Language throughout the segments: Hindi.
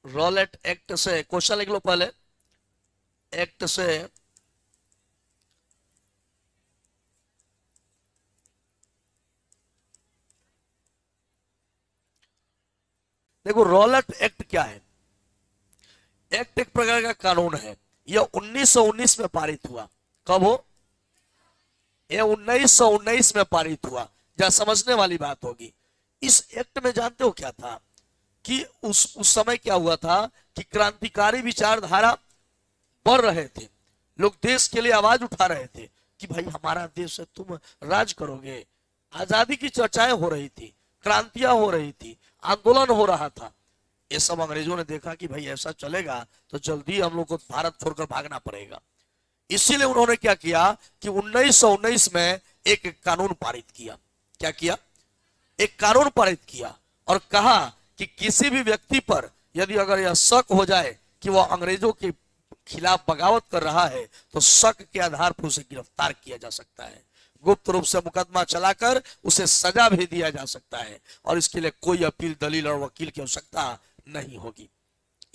रॉलेट एक्ट से क्वेश्चन लिख लो पहले। एक्ट से देखो रॉलेट एक्ट क्या है। एक्ट एक प्रकार का कानून है। यह 1919 में पारित हुआ। कब हो? यह 1919 में पारित हुआ। जरा समझने वाली बात होगी। इस एक्ट में जानते हो क्या था कि उस समय क्या हुआ था कि क्रांतिकारी विचारधारा बढ़ रहे थे। लोग देश के लिए आवाज उठा रहे थे कि भाई हमारा देश है, तुम राज करोगे। आजादी की चर्चाएं हो रही थी, क्रांतियां हो रही थी, आंदोलन हो रहा था। ये सब अंग्रेजों ने देखा कि भाई ऐसा चलेगा तो जल्दी हम लोग को भारत छोड़कर भागना पड़ेगा। इसीलिए उन्होंने क्या किया कि 1919 में एक कानून पारित किया। क्या किया? एक कानून पारित किया और कहा कि किसी भी व्यक्ति पर यदि अगर यह शक हो जाए कि वह अंग्रेजों के खिलाफ बगावत कर रहा है तो शक के आधार पर उसे गिरफ्तार किया जा सकता है, गुप्त रूप से मुकदमा चलाकर उसे सजा भी दिया जा सकता है और इसके लिए कोई अपील, दलील और वकील की आवश्यकता नहीं होगी।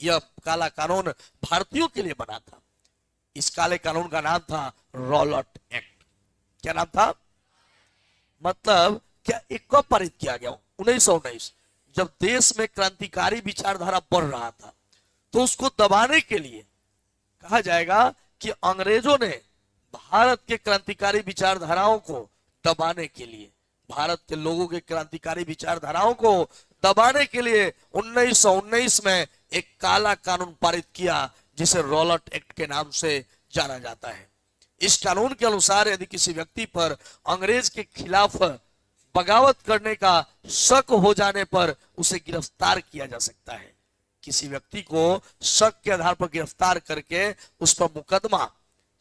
यह काला कानून भारतीयों के लिए बना था। इस काले कानून का नाम था रॉलेट एक्ट। क्या नाम था? मतलब क्या एक कब पारित किया गया? 1919। जब देश में क्रांतिकारी विचारधारा बढ़ रहा था तो उसको दबाने के लिए कहा जाएगा कि अंग्रेजों ने भारत के क्रांतिकारी विचारधाराओं को दबाने के लिए, भारत के लोगों के क्रांतिकारी विचारधाराओं को दबाने के लिए 1919 में एक काला कानून पारित किया जिसे रॉलेट एक्ट के नाम से जाना जाता है। इस कानून के अनुसार यदि किसी व्यक्ति पर अंग्रेज के खिलाफ बगावत करने का शक हो जाने पर उसे गिरफ्तार किया जा सकता है। किसी व्यक्ति को शक के आधार पर गिरफ्तार करके उस पर मुकदमा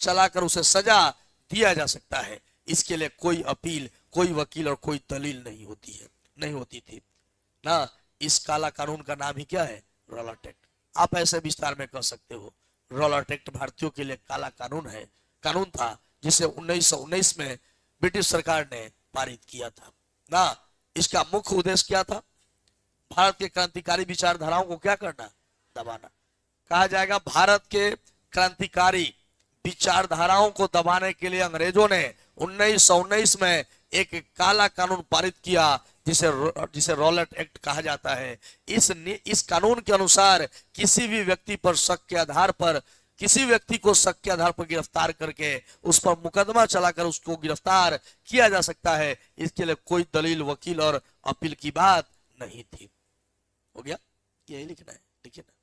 चलाकर उसे सजा दिया जा सकता है। इसके लिए कोई अपील, कोई वकील और कोई दलील नहीं होती थी ना। इस काला कानून का नाम ही क्या है? Rowlatt act. आप ऐसे विस्तार में कह सकते हो रॉलेट एक्ट भारतीयों के लिए काला कानून था जिसे 1919 में ब्रिटिश सरकार ने पारित किया था ना। इसका मुख्य उद्देश्य क्या था? भारत के क्रांतिकारी विचारधाराओं को क्या करना? दबाना। कहा जाएगा भारत के क्रांतिकारी विचारधाराओं को दबाने के लिए अंग्रेजों ने 1919 में एक काला कानून पारित किया जिसे रॉलेट एक्ट कहा जाता है। इस कानून के अनुसार किसी भी व्यक्ति पर शक के आधार पर, किसी व्यक्ति को शक के आधार पर गिरफ्तार करके उस पर मुकदमा चलाकर उसको गिरफ्तार किया जा सकता है। इसके लिए कोई दलील, वकील और अपील की बात नहीं थी। हो गया? यही लिखना है, लिखिए ना।